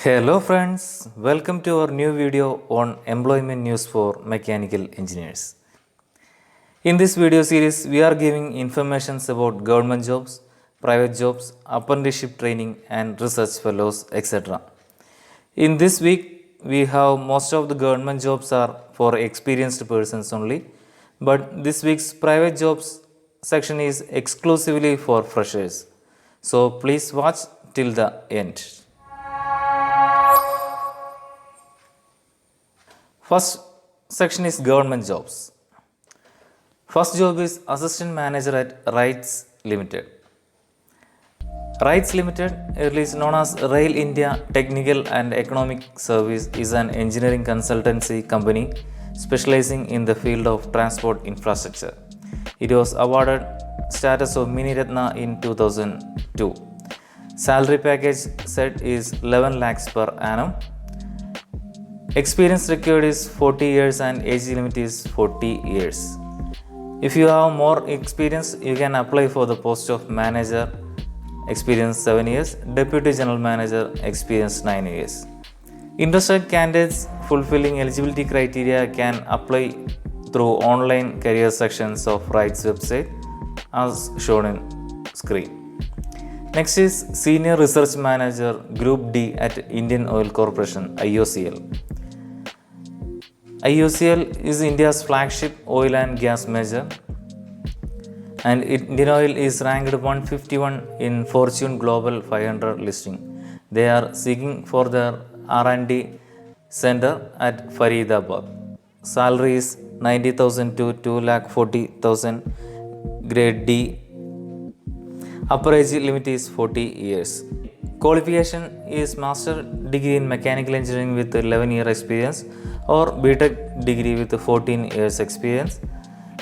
Hello friends, welcome to our new video on employment news for mechanical engineers. In this video series, we are giving informations about government jobs, private jobs, apprenticeship training and research fellows, etc. In this week, we have most of the government jobs are for experienced persons only, but this week's private jobs section is exclusively for freshers. So please watch till the end. First section is government jobs. First job is assistant manager at RITES Limited. RITES Limited, earlier known as Rail India Technical and Economic Service, is an engineering consultancy company specializing in the field of transport infrastructure. It was awarded status of Mini Ratna in 2002. Salary package set is 11 lakhs per annum. Experience required is 40 years and age limit is 40 years. If you have more experience, you can apply for the post of manager, experience 7 years, deputy general manager, experience 9 years. Interested candidates fulfilling eligibility criteria can apply through online career sections of RITES website as shown in screen. Next is Senior Research Manager Group D at Indian Oil Corporation IOCL. IOCL is India's flagship oil and gas major, and Indian Oil is ranked 151 in Fortune Global 500 listing. They are seeking for their R&D center at Faridabad. Salary is 90,000 to 2,40,000, grade D. Upper age limit is 40 years. Qualification is master degree in mechanical engineering with 11-year experience or BTech degree with 14 years experience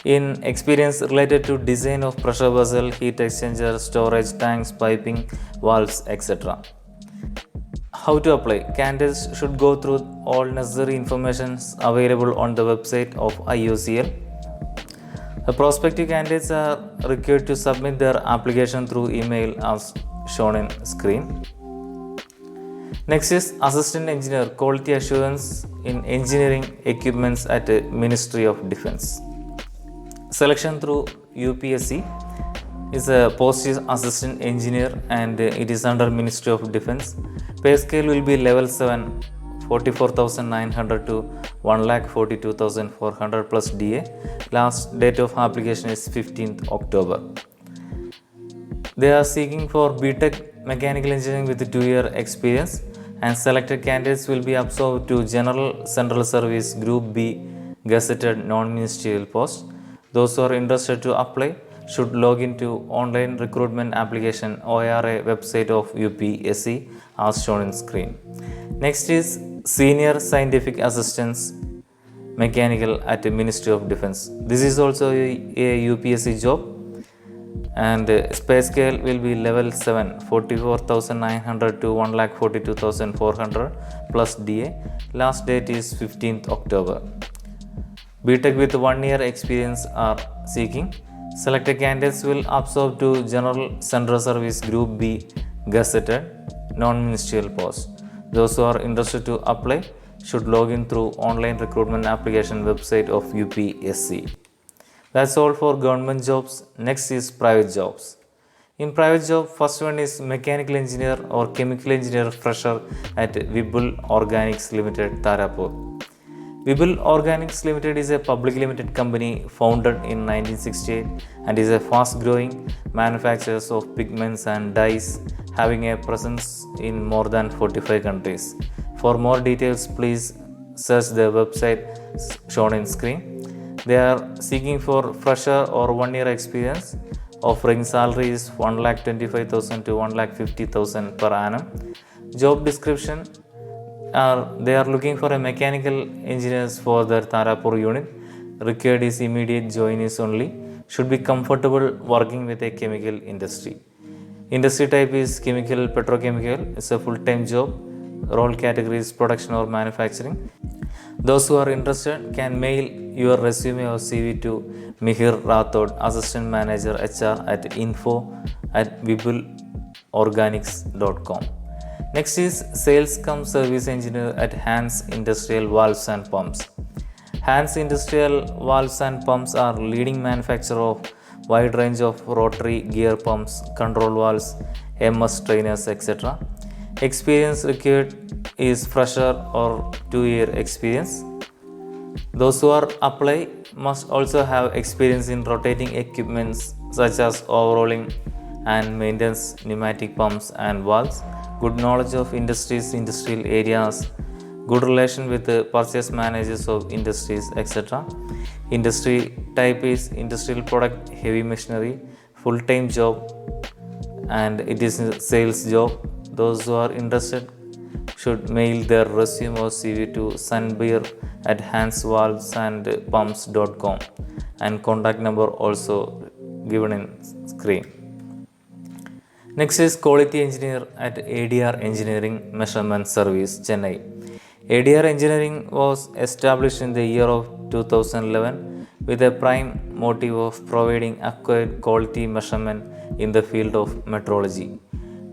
in experience related to design of pressure vessel, heat exchanger, storage tanks, piping, valves, etc. How to apply? Candidates should go through all necessary information available on the website of IOCL. The prospective candidates are required to submit their application through email as shown in screen. Next is Assistant Engineer Quality Assurance in Engineering Equipments at Ministry of Defence. Selection through UPSC is a post is Assistant Engineer and it is under Ministry of Defence. Pay scale will be level 7, 44,900 to 1,42,400 plus DA. Last date of application is 15th October. They are seeking for BTech Mechanical Engineering with 2-year experience, and selected candidates will be absorbed to General Central Service Group B gazetted non-ministerial post. Those who are interested to apply should log into online recruitment application ORA website of UPSC as shown in screen. Next is Senior Scientific Assistance Mechanical at Ministry of Defence. This is also a UPSC job, and pay scale will be level 7, 44,900 to 1,42,400 plus DA. Last date is 15th October. BTech with 1-year experience are seeking. Selected candidates will absorb to General Central Service Group B gazetted non-ministerial post. Those who are interested to apply should log in through online recruitment application website of UPSC. That's all for government jobs. Next is private jobs. In private job, first one is mechanical engineer or chemical engineer fresher at Vibul Organics Limited, Tarapur. Vibul Organics Limited is a public limited company founded in 1968 and is a fast-growing manufacturer of pigments and dyes, having a presence in more than 45 countries. For more details, please search the website shown in screen. They are seeking for fresher or 1-year experience, offering salaries 1,25,000 to 1,50,000 per annum. Job description they are looking for a mechanical engineers for their Tarapur unit. Required is immediate joinees only. Should be comfortable working with a chemical industry. Industry type is chemical, petrochemical. It's a full-time job. Role category is production or manufacturing. Those who are interested can mail your resume or CV to Mihir Rathod, Assistant Manager HR at info@vibulorganics.com. Next is sales cum service engineer at Hans Industrial Valves and Pumps. Hans Industrial Valves and Pumps are leading manufacturer of wide range of rotary gear pumps, control valves, MS trainers, etc. Experience required is fresher or 2-year experience. Those who are apply must also have experience in rotating equipments such as overhauling and maintenance pneumatic pumps and valves, good knowledge of industries, industrial areas, good relation with the purchase managers of industries, etc. Industry type is industrial product, heavy machinery, full-time job, and it is a sales job. Those who are interested should mail their resume or CV to sunbeer at hansvalvesandpumps.com, and contact number also given in screen. Next is quality engineer at ADR Engineering Measurement Service, Chennai. ADR Engineering was established in the year of 2011 with a prime motive of providing accurate quality measurement in the field of metrology.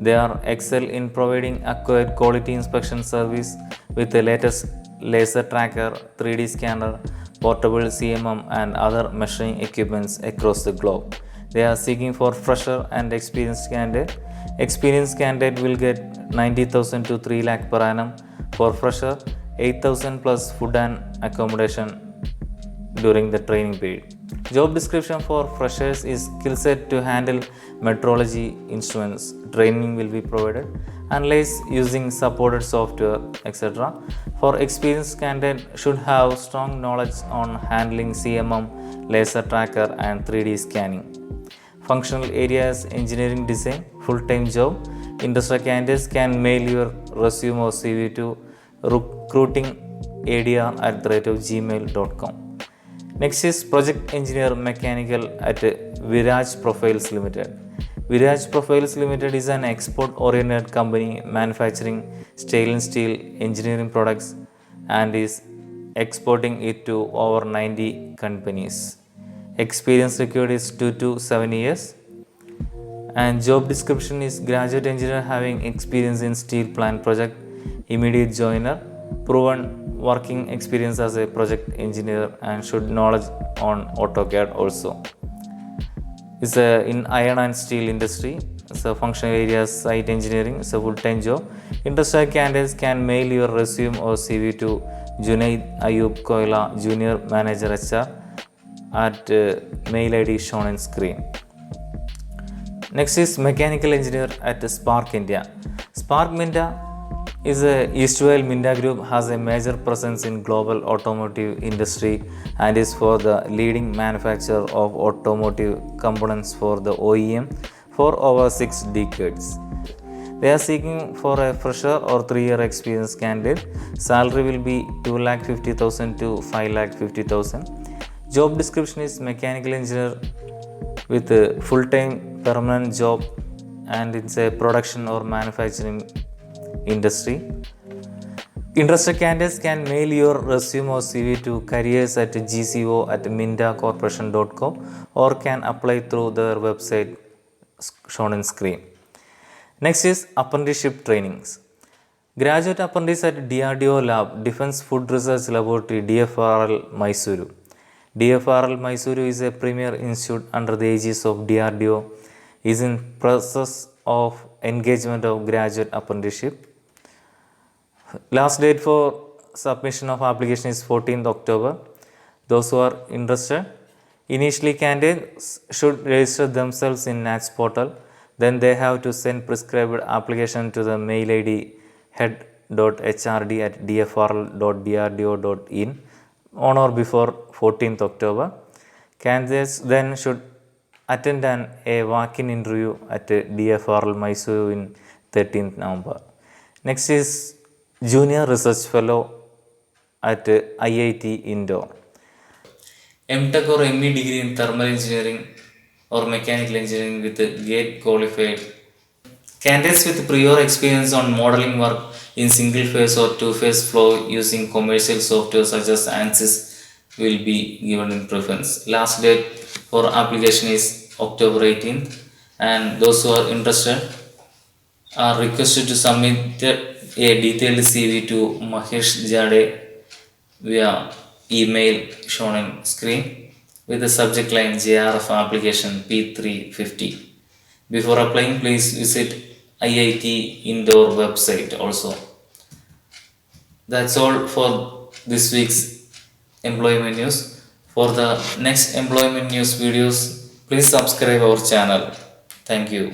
They are excel in providing accurate quality inspection service with the latest laser tracker, 3D scanner, portable CMM and other measuring equipments across the globe. They are seeking for fresher and experienced candidate. Experienced candidate will get 90,000 to 3 lakh per annum. For fresher, 8,000 plus food and accommodation during the training period. Job description for freshers is skill set to handle metrology instruments. Training will be provided. Analyze using supported software, etc. For experienced candidate should have strong knowledge on handling CMM, laser tracker and 3D scanning. Functional areas engineering design, full-time job. Interested candidates can mail your resume or CV to recruitingadr@gmail.com. Next is project engineer mechanical at Viraj Profiles Limited. Viraj Profiles Limited is an export-oriented company manufacturing stainless steel engineering products and is exporting it to over 90 companies. Experience required is 2 to 7 years. And job description is graduate engineer having experience in steel plant project, immediate joiner, proven working experience as a project engineer and should knowledge on AutoCAD also. It's in iron and steel industry. So functional areas site engineering. It's a full-time job. Interested candidates can mail your resume or CV to Junaid Ayub Koila, Junior Manager HR at mail ID shown in screen. Next is mechanical engineer at Spark India. Spark Minda is a Eastwell Minda Group has a major presence in global automotive industry and is for the leading manufacturer of automotive components for the OEM for over 6 decades. They are seeking for a fresher or 3-year experience candidate. Salary will be 2,50,000 to 5,50,000. Job description is mechanical engineer with a full-time permanent job and it's a production or manufacturing industry. Interested candidates can mail your resume or CV to careers@gco@mindacorporation.com or can apply through their website shown in screen. Next is apprenticeship trainings. Graduate apprentice at DRDO Lab, Defense Food Research Laboratory, DFRL Mysuru. DFRL Mysuru is a premier institute under the aegis of DRDO, is in process of engagement of graduate apprenticeship. Last date for submission of application is 14th October. Those who are interested, initially candidates should register themselves in NATS portal. Then they have to send prescribed application to the mail ID head.hrd@dfrl.drdo.in on or before 14th October. Candidates then should attend a walk-in interview at DFRL Mysuru in 13th November. Next is Junior Research Fellow at IIT Indore. MTech or ME degree in thermal engineering or mechanical engineering with GATE qualified. Candidates with prior experience on modeling work in single phase or two phase flow using commercial software such as ANSYS will be given in preference. Last date for application is October 18th, and those who are interested are requested to submit a detailed CV to Mahesh Jade via email shown on screen with the subject line JRF application P350. Before applying, please visit IIT Indore website also. That's all for this week's employment news. For the next employment news videos, please subscribe our channel. Thank you.